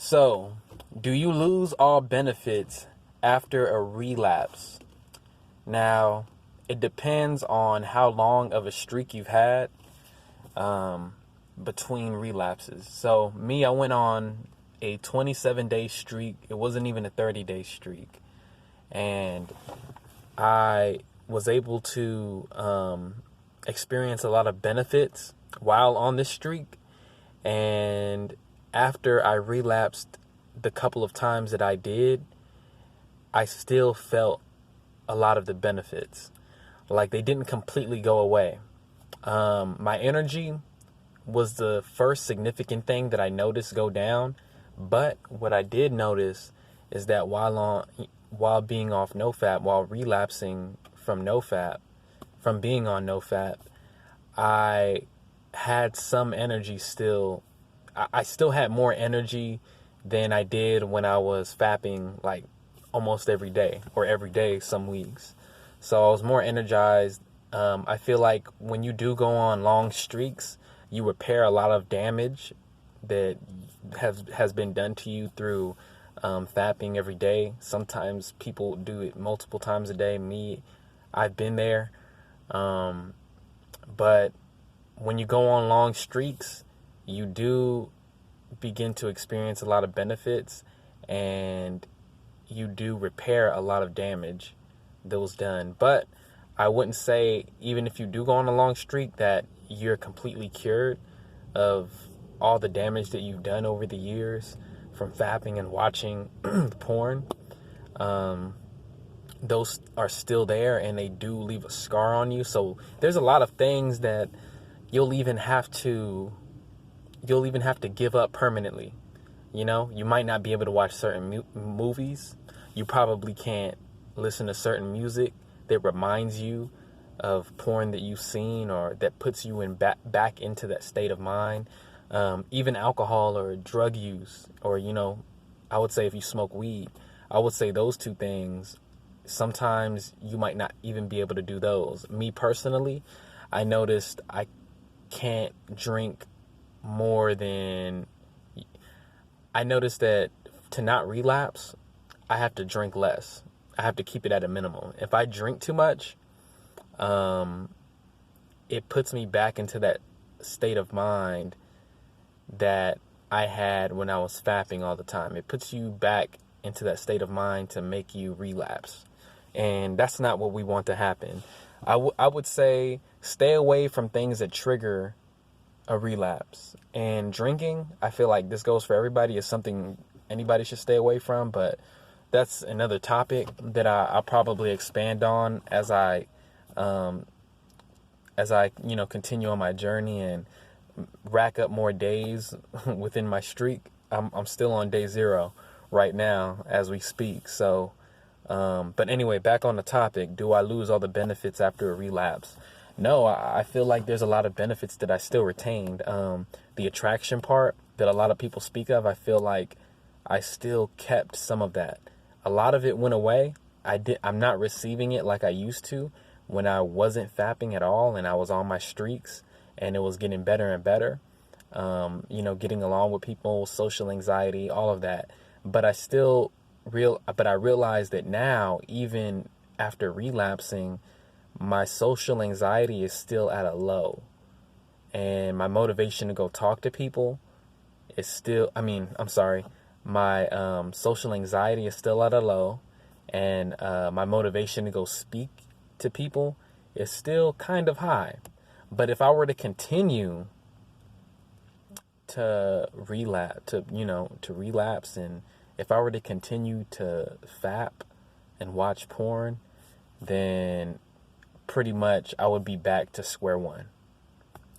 So, do you lose all benefits after a relapse? Now, it depends on how long of a streak you've had between relapses. So, me, I went on a 27-day streak. It wasn't even a 30-day streak. And I was able to experience a lot of benefits while on this streak. And after I relapsed the couple of times that I did, I still felt a lot of the benefits. Like, they didn't completely go away. My energy was the first significant thing that I noticed go down. But what I did notice is that while being off Nofap, while relapsing from being on Nofap, I had some energy still. I still had more energy than I did when I was fapping like almost every day, or every day some weeks. So I was more energized. I feel like when you do go on long streaks, you repair a lot of damage that has been done to you through fapping every day. Sometimes people do it multiple times a day. Me, I've been there. But when you go on long streaks, you do begin to experience a lot of benefits, and you do repair a lot of damage that was done. But I wouldn't say, even if you do go on a long streak, that you're completely cured of all the damage that you've done over the years from fapping and watching porn. Those are still there, and they do leave a scar on you. So there's a lot of things that you'll even have to give up permanently. You know, you might not be able to watch certain movies. You probably can't listen to certain music that reminds you of porn that you've seen, or that puts you in back into that state of mind. Even alcohol or drug use, or, you know, I would say if you smoke weed, I would say those two things, sometimes you might not even be able to do those. Me personally, I noticed I can't drink more than, I noticed that to not relapse, I have to drink less. I have to keep it at a minimum. If I drink too much, it puts me back into that state of mind that I had when I was fapping all the time. It puts you back into that state of mind to make you relapse. And that's not what we want to happen. I would say stay away from things that trigger a relapse. And drinking, I feel like this goes for everybody, is something anybody should stay away from. But that's another topic that I'll probably expand on as I continue on my journey and rack up more days within my streak. I'm still on day 0 right now as we speak. So, but anyway, back on the topic, do I lose all the benefits after a relapse? No, I feel like there's a lot of benefits that I still retained. The attraction part that a lot of people speak of, I feel like I still kept some of that. A lot of it went away. I'm not receiving it like I used to when I wasn't fapping at all and I was on my streaks and it was getting better and better. Getting along with people, social anxiety, all of that. But I realized that now, even after relapsing, my social anxiety is still at a low, and my motivation to go talk to people is still, my social anxiety is still at a low, and my motivation to go speak to people is still kind of high. But if I were to continue to relapse, and if I were to continue to fap and watch porn, then pretty much I would be back to square one.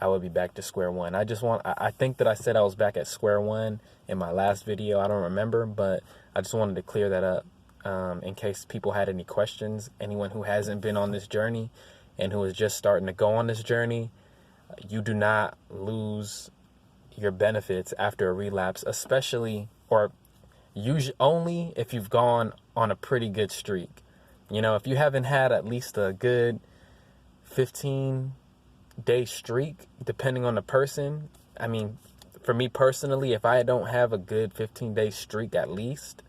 I think that I said I was back at square one in my last video. I don't remember, but I just wanted to clear that up in case people had any questions. Anyone who hasn't been on this journey and who is just starting to go on this journey, you do not lose your benefits after a relapse, especially, or usually only if you've gone on a pretty good streak. If you haven't had at least a good 15-day streak, depending on the person, for me personally, if I don't have a good 15-day streak at least,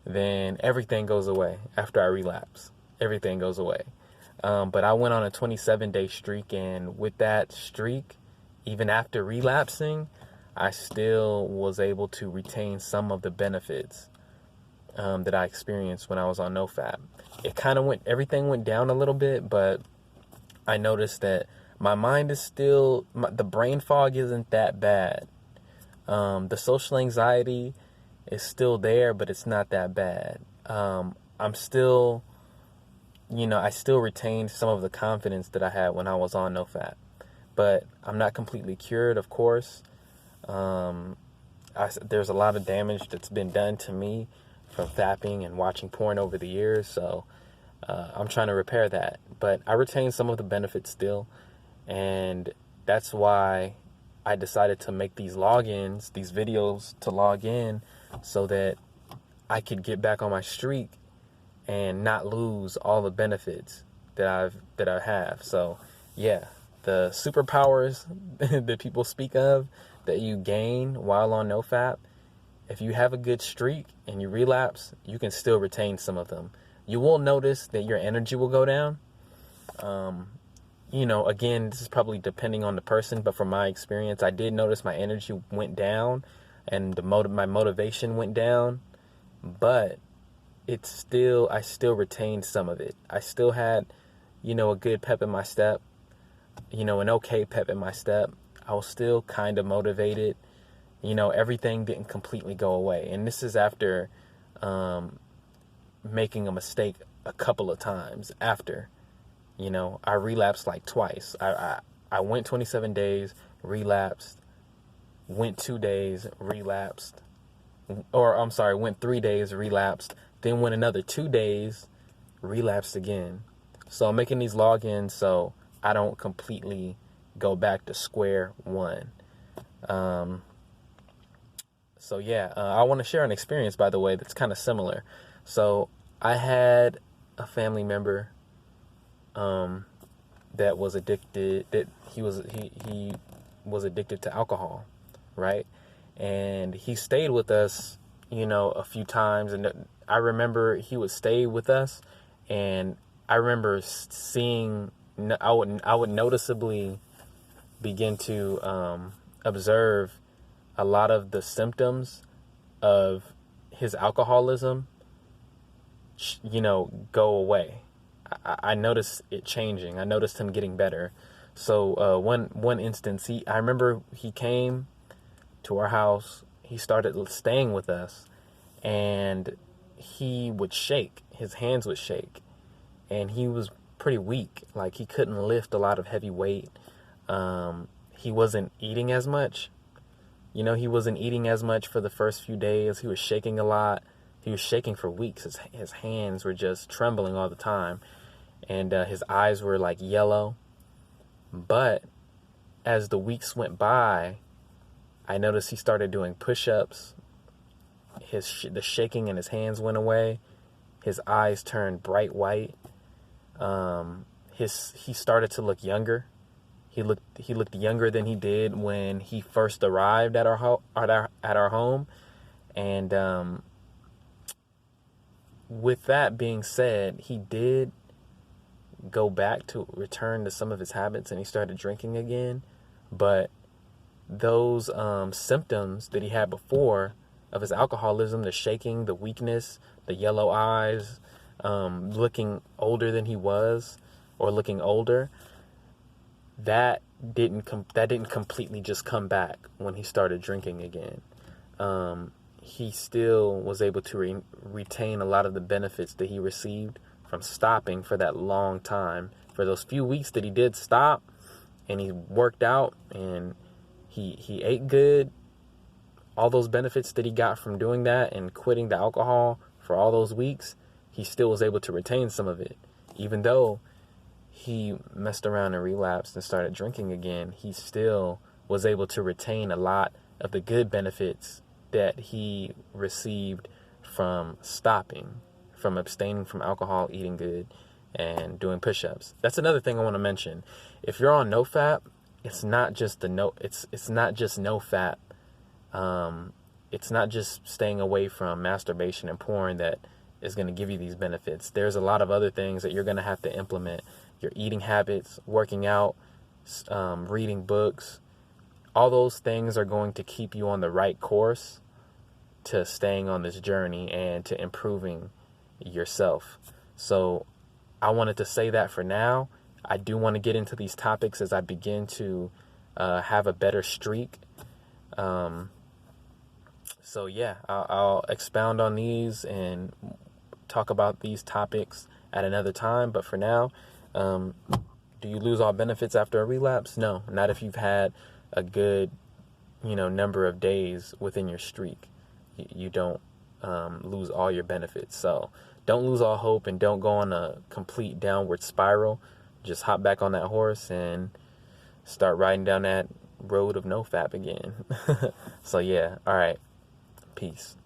then everything goes away after I relapse. Everything goes away. But I went on a 27-day streak, and with that streak, even after relapsing, I still was able to retain some of the benefits that I experienced when I was on Nofap. Everything went down a little bit, but I noticed that my mind is still, the brain fog isn't that bad. The social anxiety is still there, but it's not that bad. I'm still, I still retain some of the confidence that I had when I was on Nofap, but I'm not completely cured, of course. There's a lot of damage that's been done to me from fapping and watching porn over the years, so I'm trying to repair that. But I retain some of the benefits still, and that's why I decided to make these logins, these videos to log in, so that I could get back on my streak and not lose all the benefits that I have. So yeah, the superpowers that people speak of that you gain while on Nofap, if you have a good streak and you relapse, you can still retain some of them. You will notice that your energy will go down. Again, this is probably depending on the person, but from my experience, I did notice my energy went down and my motivation went down, but I still retained some of it. I still had, a good pep in my step, an okay pep in my step. I was still kind of motivated. Everything didn't completely go away. And this is after making a mistake a couple of times after. I relapsed like twice. I went 27 days, relapsed, went 2 days, relapsed. Went 3 days, relapsed, then went another 2 days, relapsed again. So I'm making these logins so I don't completely go back to square one. I want to share an experience, by the way, that's kind of similar. So I had a family member that was addicted, he was addicted to alcohol, right? And he stayed with us, a few times, and I remember he would stay with us, and I remember I would noticeably begin to observe a lot of the symptoms of his alcoholism, go away. I noticed it changing. I noticed him getting better. So one instance, I remember he came to our house. He started staying with us, and he would shake. His hands would shake, and he was pretty weak. Like, he couldn't lift a lot of heavy weight. He wasn't eating as much. He wasn't eating as much for the first few days. He was shaking a lot. He was shaking for weeks. His hands were just trembling all the time. And his eyes were like yellow. But as the weeks went by, I noticed he started doing push-ups. The shaking in his hands went away. His eyes turned bright white. He started to look younger. He looked younger than he did when he first arrived at our home. And with that being said, he did go back to return to some of his habits, and he started drinking again. But those symptoms that he had before of his alcoholism, the shaking, the weakness, the yellow eyes, looking older than he was, or looking older, that didn't completely just come back when he started drinking again. He still was able to retain a lot of the benefits that he received from stopping for that long time. For those few weeks that he did stop, and he worked out, and he ate good, all those benefits that he got from doing that and quitting the alcohol for all those weeks, he still was able to retain some of it. Even though he messed around and relapsed and started drinking again, he still was able to retain a lot of the good benefits that he received from stopping, from abstaining from alcohol, eating good, and doing push-ups. That's another thing I want to mention. If you're on Nofap, it's not just Nofap It's not just staying away from masturbation and porn that is going to give you these benefits. There's a lot of other things that you're going to have to implement. Your eating habits, working out, reading books, all those things are going to keep you on the right course to staying on this journey and to improving yourself. So I wanted to say that for now. I do want to get into these topics as I begin to have a better streak. So yeah, I'll expound on these and talk about these topics at another time. But for now, do you lose all benefits after a relapse? No, not if you've had a good, number of days within your streak. You don't lose all your benefits. So don't lose all hope and don't go on a complete downward spiral. Just hop back on that horse and start riding down that road of nofap again. So yeah, all right. Peace.